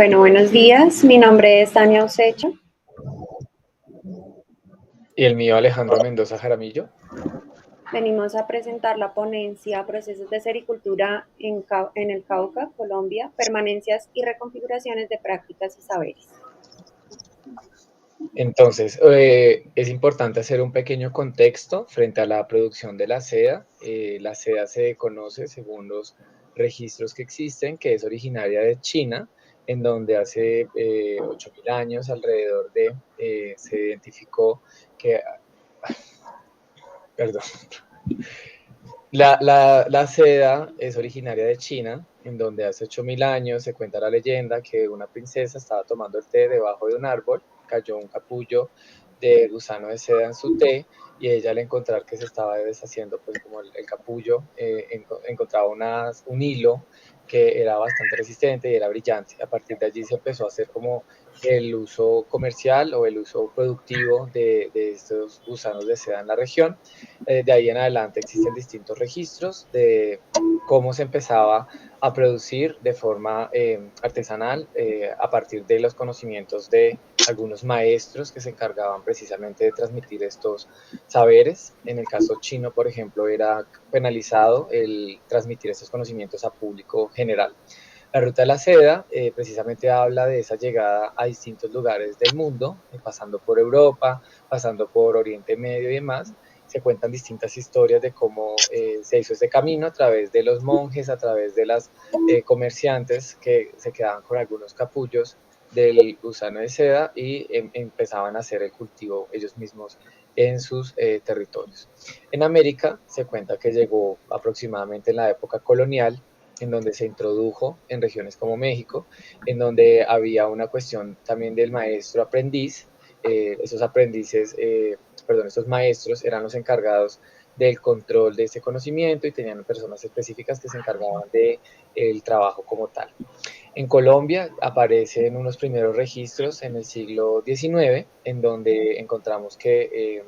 Bueno, buenos días. Mi nombre es Tania Osecho. Y el mío, Alejandro Mendoza Jaramillo. Venimos a presentar la ponencia Procesos de Sericultura en el Cauca, Colombia, permanencias y reconfiguraciones de prácticas y saberes. Entonces, es importante hacer un pequeño contexto frente a la producción de la seda. La seda se conoce, según los registros que existen, que es originaria de China, en donde hace 8.000 años alrededor se identificó que, perdón, la seda es originaria de China, en donde hace 8.000 años se cuenta la leyenda que una princesa estaba tomando el té debajo de un árbol, cayó un capullo de gusano de seda en su té y ella al encontrar que se estaba deshaciendo pues como el capullo, encontraba un hilo que era bastante resistente y era brillante. A partir de allí se empezó a hacer como el uso comercial o el uso productivo de estos gusanos de seda en la región. De ahí en adelante existen distintos registros de cómo se empezaba a producir de forma artesanal a partir de los conocimientos de algunos maestros que se encargaban precisamente de transmitir estos saberes. En el caso chino, por ejemplo, era penalizado el transmitir estos conocimientos a público general. La ruta de la seda precisamente habla de esa llegada a distintos lugares del mundo, pasando por Europa, pasando por Oriente Medio y demás. Se cuentan distintas historias de cómo se hizo este camino a través de los monjes, a través de las comerciantes que se quedaban con algunos capullos del gusano de seda y empezaban a hacer el cultivo ellos mismos en sus territorios. En América se cuenta que llegó aproximadamente en la época colonial, en donde se introdujo en regiones como México, en donde había una cuestión también del maestro aprendiz. Esos aprendices, perdón, estos maestros eran los encargados del control de ese conocimiento y tenían personas específicas que se encargaban del trabajo como tal. En Colombia aparecen unos primeros registros en el siglo XIX, en donde encontramos que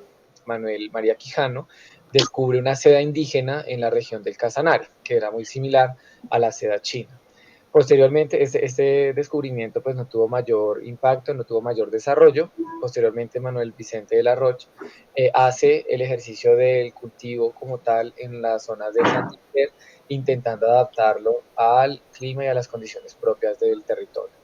Manuel María Quijano descubre una seda indígena en la región del Casanare, que era muy similar a la seda china. Posteriormente, este descubrimiento pues no tuvo mayor impacto, no tuvo mayor desarrollo. Posteriormente, Manuel Vicente de la Roche hace el ejercicio del cultivo como tal en las zonas de Santander, intentando adaptarlo al clima y a las condiciones propias del territorio.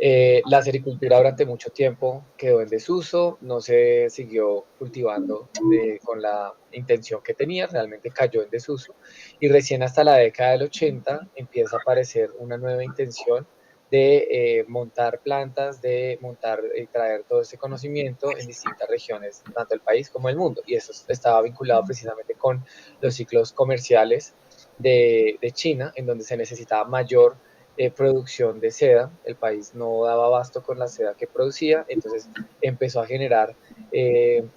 La sericultura durante mucho tiempo quedó en desuso, no se siguió cultivando con la intención que tenía, realmente cayó en desuso y recién hasta la década del 80 empieza a aparecer una nueva intención de montar plantas, de montar y traer todo ese conocimiento en distintas regiones, tanto el país como el mundo. Y eso estaba vinculado precisamente con los ciclos comerciales de China, en donde se necesitaba mayor producción de seda. El país no daba abasto con la seda que producía, entonces empezó a generar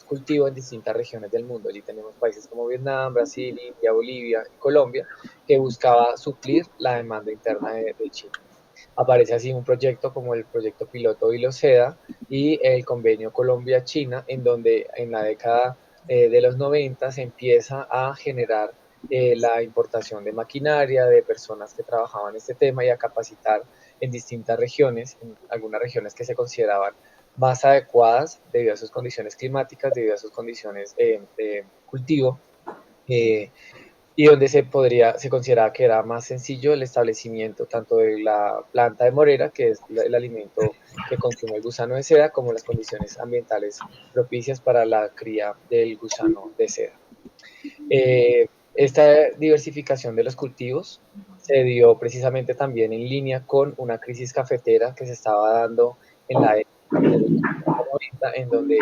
cultivo en distintas regiones del mundo. Allí tenemos países como Vietnam, Brasil, India, Bolivia y Colombia, que buscaba suplir la demanda interna de China. Aparece así un proyecto como el proyecto piloto Hilo Seda y el convenio Colombia-China, en donde en la década de los 90 se empieza a generar la importación de maquinaria, de personas que trabajaban este tema y a capacitar en distintas regiones, en algunas regiones que se consideraban más adecuadas debido a sus condiciones climáticas, debido a sus condiciones de cultivo. Eh, y donde se consideraba que era más sencillo el establecimiento tanto de la planta de morera, que es el alimento que consume el gusano de seda, como las condiciones ambientales propicias para la cría del gusano de seda. Esta diversificación de los cultivos se dio precisamente también en línea con una crisis cafetera que se estaba dando en la época de los 90, en donde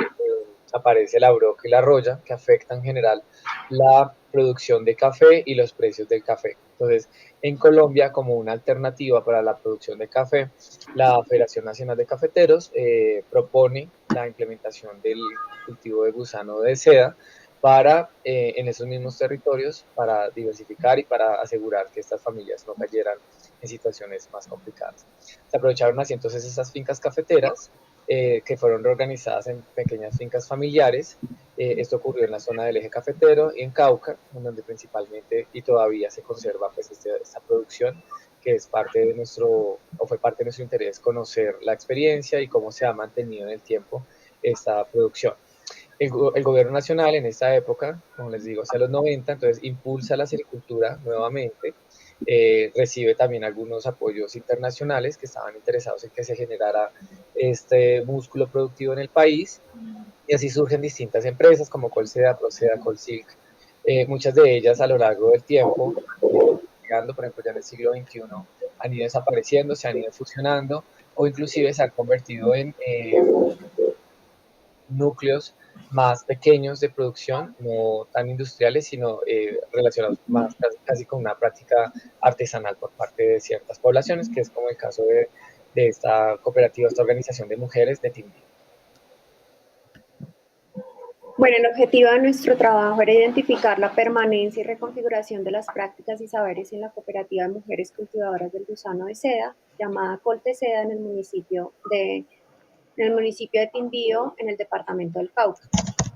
aparece la broca y la roya, que afectan en general la producción de café y los precios del café. Entonces, en Colombia, como una alternativa para la producción de café, la Federación Nacional de Cafeteros propone la implementación del cultivo de gusano de seda para en esos mismos territorios, para diversificar y para asegurar que estas familias no cayeran en situaciones más complicadas. Se aprovecharon así entonces esas fincas cafeteras que fueron reorganizadas en pequeñas fincas familiares. Esto ocurrió en la zona del eje cafetero y en Cauca, en donde principalmente y todavía se conserva pues esta producción que es parte de o fue parte de nuestro interés conocer la experiencia y cómo se ha mantenido en el tiempo esta producción. El gobierno nacional en esta época, como les digo, hacia los 90, entonces impulsa la sericultura nuevamente, recibe también algunos apoyos internacionales que estaban interesados en que se generara este músculo productivo en el país, y así surgen distintas empresas como Colseda, Proceda, Colsilk, muchas de ellas a lo largo del tiempo, llegando, por ejemplo, ya en el siglo XXI, han ido desapareciendo, se han ido fusionando o inclusive se han convertido en núcleos más pequeños de producción, no tan industriales, sino relacionados más casi con una práctica artesanal por parte de ciertas poblaciones, que es como el caso de esta cooperativa, esta organización de mujeres de Tindí. Bueno, el objetivo de nuestro trabajo era identificar la permanencia y reconfiguración de las prácticas y saberes en la cooperativa de mujeres cultivadoras del gusano de seda, llamada Colteseda, en el municipio de Tindío, en el departamento del Cauca.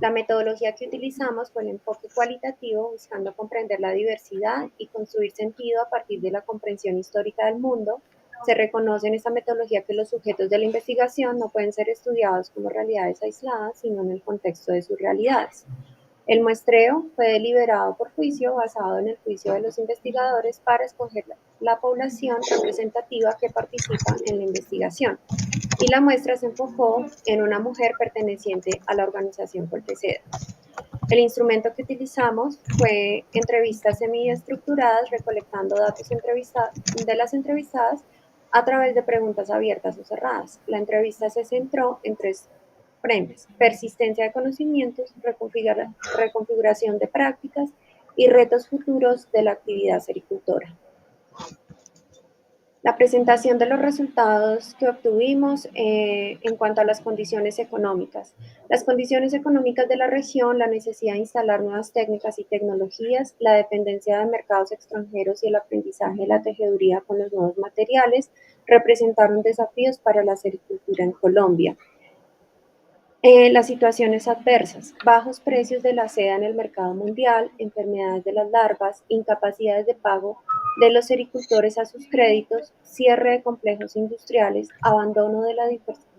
La metodología que utilizamos fue el enfoque cualitativo, buscando comprender la diversidad y construir sentido a partir de la comprensión histórica del mundo. Se reconoce en esta metodología que los sujetos de la investigación no pueden ser estudiados como realidades aisladas, sino en el contexto de sus realidades. El muestreo fue deliberado por juicio, basado en el juicio de los investigadores para escoger la población representativa que participa en la investigación. Y la muestra se enfocó en una mujer perteneciente a la organización Colteseda. El instrumento que utilizamos fue entrevistas semiestructuradas, recolectando datos de las entrevistadas a través de preguntas abiertas o cerradas. La entrevista se centró en tres frentes: persistencia de conocimientos, reconfiguración de prácticas y retos futuros de la actividad sericultora. La presentación de los resultados que obtuvimos en cuanto a las condiciones económicas. Las condiciones económicas de la región, la necesidad de instalar nuevas técnicas y tecnologías, la dependencia de mercados extranjeros y el aprendizaje de la tejeduría con los nuevos materiales representaron desafíos para la sericultura en Colombia. Las situaciones adversas: bajos precios de la seda en el mercado mundial, enfermedades de las larvas, incapacidades de pago de los sericultores a sus créditos, cierre de complejos industriales, abandono de la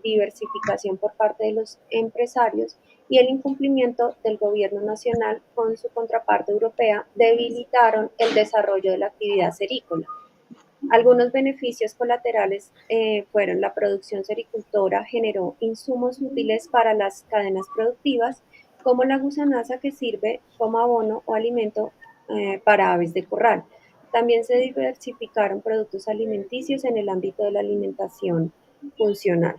diversificación por parte de los empresarios y el incumplimiento del gobierno nacional con su contraparte europea debilitaron el desarrollo de la actividad serícola. Algunos beneficios colaterales fueron: la producción sericultora generó insumos útiles para las cadenas productivas, como la gusanaza, que sirve como abono o alimento para aves de corral. También se diversificaron productos alimenticios en el ámbito de la alimentación funcional.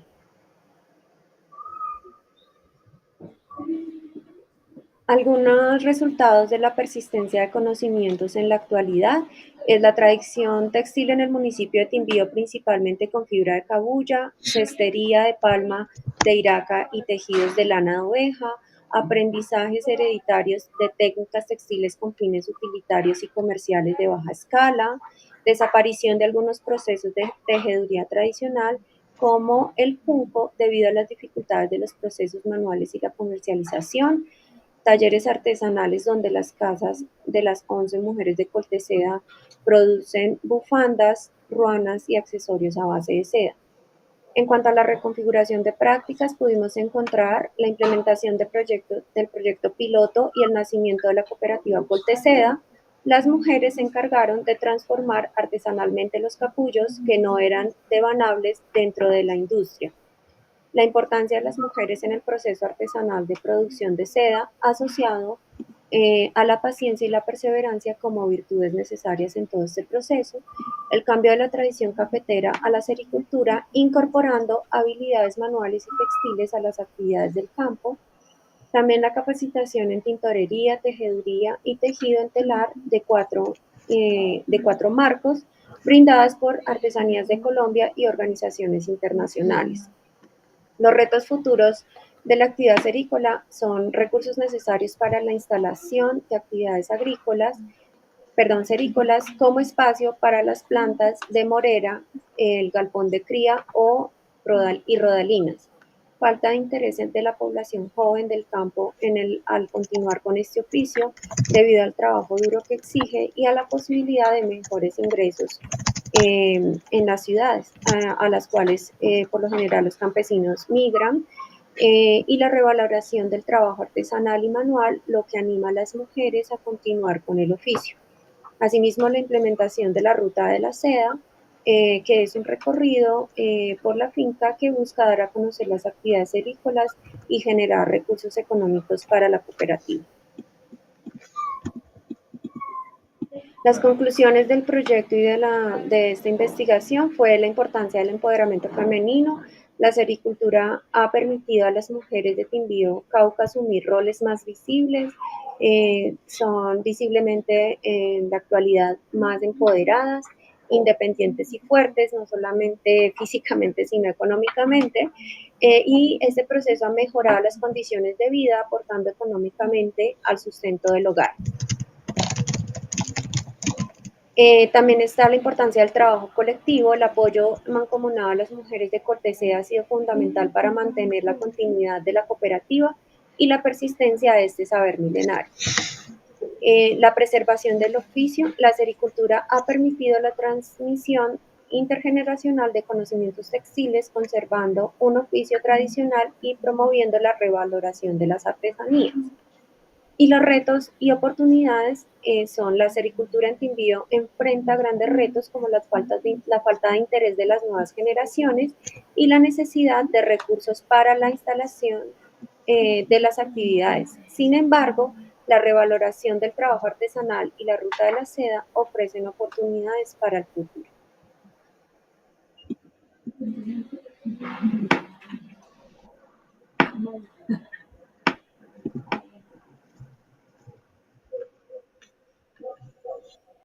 Algunos resultados de la persistencia de conocimientos en la actualidad es la tradición textil en el municipio de Timbío, principalmente con fibra de cabuya, cestería de palma de Iraca y tejidos de lana de oveja, aprendizajes hereditarios de técnicas textiles con fines utilitarios y comerciales de baja escala, desaparición de algunos procesos de tejeduría tradicional, como el junco, debido a las dificultades de los procesos manuales y la comercialización, talleres artesanales donde las casas de las 11 mujeres de Colteseda producen bufandas, ruanas y accesorios a base de seda. En cuanto a la reconfiguración de prácticas, pudimos encontrar la implementación del proyecto piloto y el nacimiento de la cooperativa Colteseda. Las mujeres se encargaron de transformar artesanalmente los capullos que no eran debanables dentro de la industria. La importancia de las mujeres en el proceso artesanal de producción de seda, asociado a la paciencia y la perseverancia como virtudes necesarias en todo este proceso, el cambio de la tradición cafetera a la sericultura, incorporando habilidades manuales y textiles a las actividades del campo, también la capacitación en tintorería, tejeduría y tejido en telar de cuatro marcos, brindadas por Artesanías de Colombia y organizaciones internacionales. Los retos futuros de la actividad serícola son recursos necesarios para la instalación de actividades serícolas, como espacio para las plantas de morera, el galpón de cría y rodalinas. Falta de interés de la población joven del campo al continuar con este oficio, debido al trabajo duro que exige y a la posibilidad de mejores ingresos en las ciudades, a las cuales por lo general los campesinos migran, y la revaloración del trabajo artesanal y manual, lo que anima a las mujeres a continuar con el oficio. Asimismo, la implementación de la ruta de la seda, que es un recorrido por la finca que busca dar a conocer las actividades agrícolas y generar recursos económicos para la cooperativa. Las conclusiones del proyecto y de esta investigación fue la importancia del empoderamiento femenino. La sericultura ha permitido a las mujeres de Timbío, Cauca, asumir roles más visibles, son visiblemente en la actualidad más empoderadas, independientes y fuertes, no solamente físicamente, sino económicamente. Y este proceso ha mejorado las condiciones de vida, aportando económicamente al sustento del hogar. También está la importancia del trabajo colectivo. El apoyo mancomunado a las mujeres de Cortesía ha sido fundamental para mantener la continuidad de la cooperativa y la persistencia de este saber milenario. La preservación del oficio. La sericultura ha permitido la transmisión intergeneracional de conocimientos textiles, conservando un oficio tradicional y promoviendo la revaloración de las artesanías. Y los retos y oportunidades son la sericultura en Timbío enfrenta grandes retos como la falta de interés de las nuevas generaciones y la necesidad de recursos para la instalación de las actividades. Sin embargo, la revaloración del trabajo artesanal y la ruta de la seda ofrecen oportunidades para el futuro.